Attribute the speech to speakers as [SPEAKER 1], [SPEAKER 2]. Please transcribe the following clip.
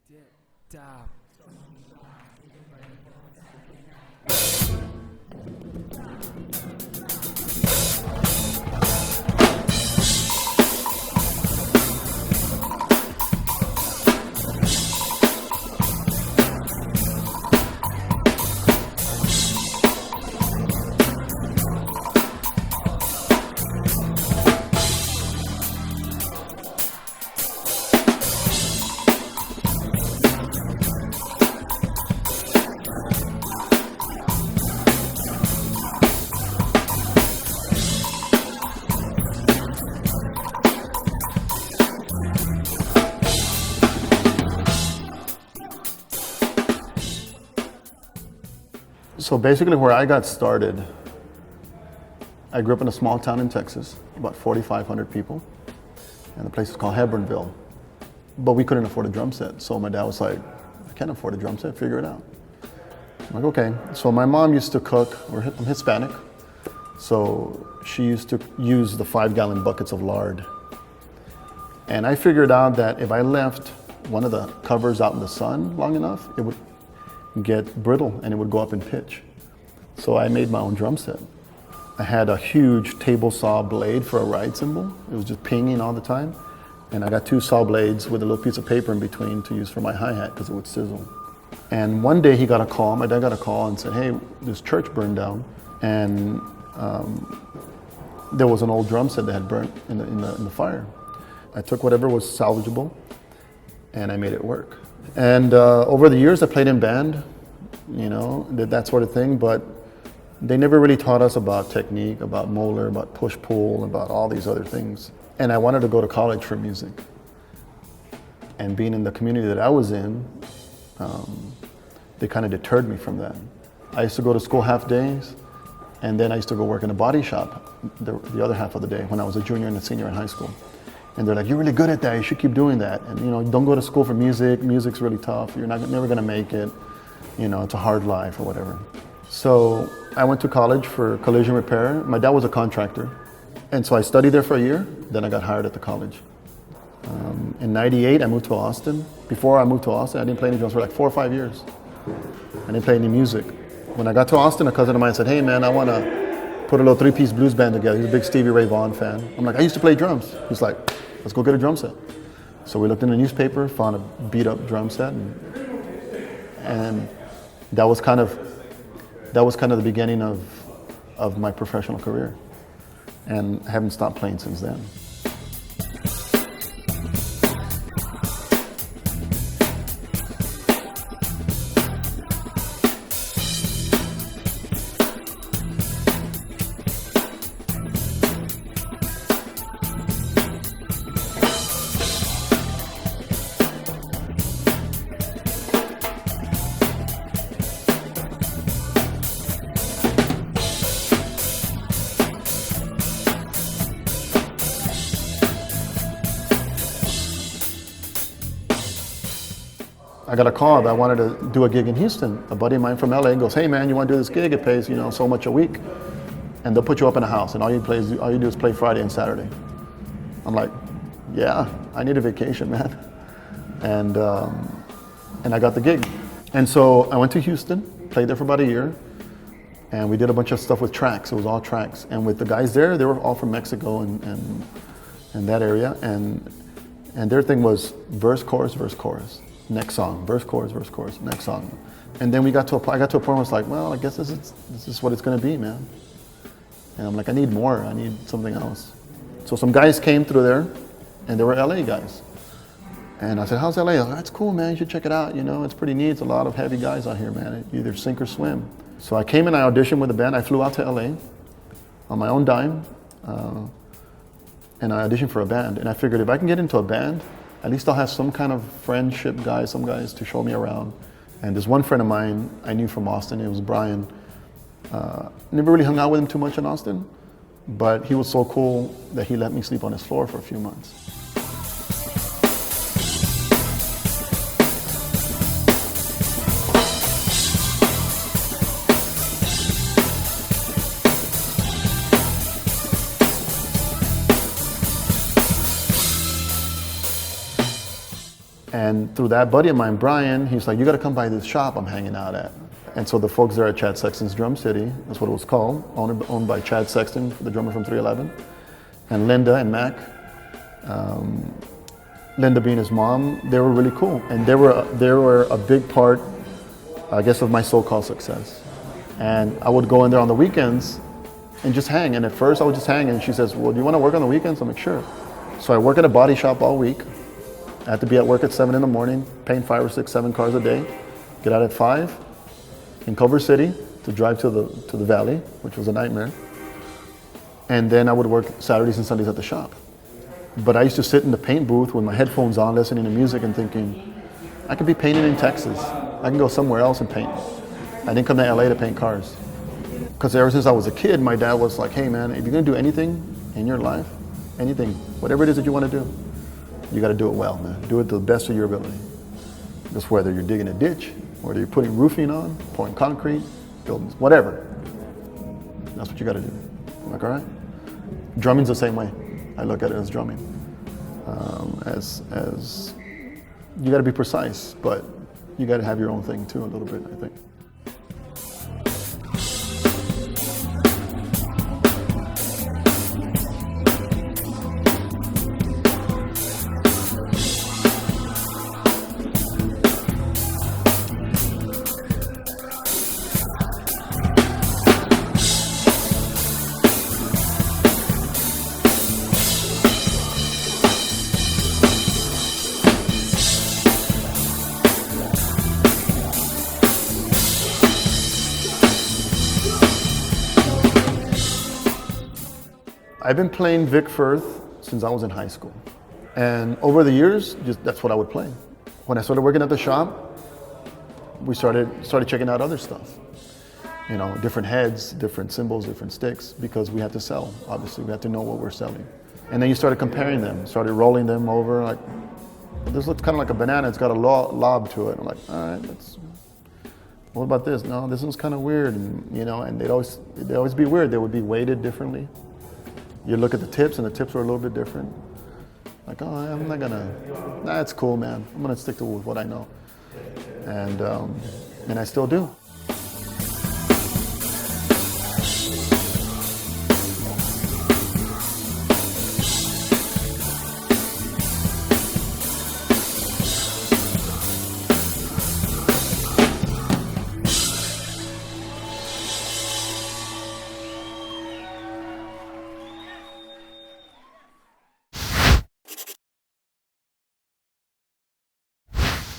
[SPEAKER 1] Dip, dab.
[SPEAKER 2] So basically where I got started, I grew up in a small town in Texas, about 4,500 people, and the place is called Hebronville. But we couldn't afford a drum set, so my dad was like, I can't afford a drum set, figure it out. I'm like, okay. So my mom used to cook, I'm Hispanic, so she used to use the 5-gallon buckets of lard. And I figured out that if I left one of the covers out in the sun long enough, it would get brittle and it would go up in pitch. So I made my own drum set. I had a huge table saw blade for a ride cymbal. It was just pinging all the time. And I got 2 saw blades with a little piece of paper in between to use for my hi-hat because it would sizzle. And one day he got a call, my dad got a call and said, hey, this church burned down. And there was an old drum set that had burnt in the fire. I took whatever was salvageable and I made it work. And over the years I played in band, you know, did that sort of thing, but they never really taught us about technique, about molar, about push-pull, about all these other things. And I wanted to go to college for music. And being in the community that I was in, they kind of deterred me from that. I used to go to school half days, and then I used to go work in a body shop the other half of the day when I was a junior and a senior in high school. And they're like, you're really good at that, you should keep doing that. And you know, don't go to school for music, music's really tough, you're never gonna make it, you know, it's a hard life or whatever. So I went to college for collision repair. My dad was a contractor. And so I studied there for a year, then I got hired at the college. In '98, I moved to Austin. Before I moved to Austin, I didn't play any drums for like 4 or 5 years. I didn't play any music. When I got to Austin, a cousin of mine said, hey man, I wanna put a little 3-piece blues band together. He's a big Stevie Ray Vaughan fan. I'm like, I used to play drums. He's like, let's go get a drum set. So we looked in the newspaper, found a beat up drum set, and that was kind of the beginning of my professional career. And I haven't stopped playing since then. I got a call that I wanted to do a gig in Houston. A buddy of mine from LA goes, hey man, you want to do this gig? It pays, you know, so much a week. And they'll put you up in a house and all you do is play Friday and Saturday. I'm like, yeah, I need a vacation, man. And I got the gig. And so I went to Houston, played there for about a year, and we did a bunch of stuff with tracks. It was all tracks. And with the guys there, they were all from Mexico and that area. And their thing was verse, chorus, next song, verse, chorus, next song. And then I got to a point where I was like, well, I guess this is what it's gonna be, man. And I'm like, I need more, I need something else. So some guys came through there, and they were LA guys. And I said, how's LA? Like, that's cool, man, you should check it out, you know, it's pretty neat. It's a lot of heavy guys out here, man. You either sink or swim. So I came and I auditioned with the band. I flew out to LA on my own dime, and I auditioned for a band. And I figured if I can get into a band, at least I'll have some kind of friendship guys, some guys to show me around. And there's one friend of mine I knew from Austin, it was Brian. Never really hung out with him too much in Austin, but he was so cool that he let me sleep on his floor for a few months. And through that buddy of mine, Brian, he's like, you got to come by this shop I'm hanging out at. And so the folks there at Chad Sexton's Drum City, that's what it was called, owned by Chad Sexton, the drummer from 311, and Linda and Mac. Linda being his mom, they were really cool. And they were a big part, I guess, of my so-called success. And I would go in there on the weekends and just hang. And at first I would just hang, and she says, well, do you want to work on the weekends? I'm like, sure. So I work at a body shop all week. I had to be at work at 7 in the morning, paint 5 or 6, 7 cars a day, get out at 5 in Culver City to drive to the valley, which was a nightmare. And then I would work Saturdays and Sundays at the shop. But I used to sit in the paint booth with my headphones on, listening to music and thinking, I could be painting in Texas. I can go somewhere else and paint. I didn't come to LA to paint cars. Because ever since I was a kid, my dad was like, hey man, if you're gonna do anything in your life, anything, whatever it is that you want to do, you got to do it well, man. Do it to the best of your ability. Just whether you're digging a ditch, whether you're putting roofing on, pouring concrete, buildings, whatever. That's what you got to do. I'm like, all right. Drumming's the same way. I look at it as drumming. As you got to be precise, but you got to have your own thing too, a little bit, I think. I've been playing Vic Firth since I was in high school. And over the years, that's what I would play. When I started working at the shop, we started checking out other stuff. You know, different heads, different cymbals, different sticks, because we had to sell. Obviously, we had to know what we're selling. And then you started comparing them, started rolling them over, like, this looks kind of like a banana, it's got a lob to it. I'm like, all right, what about this? No, this one's kind of weird. And, you know, and they'd always be weird. They would be weighted differently. You look at the tips, and the tips are a little bit different. Like, oh, I'm not gonna, nah, it's cool, man. I'm gonna stick to what I know. And I still do.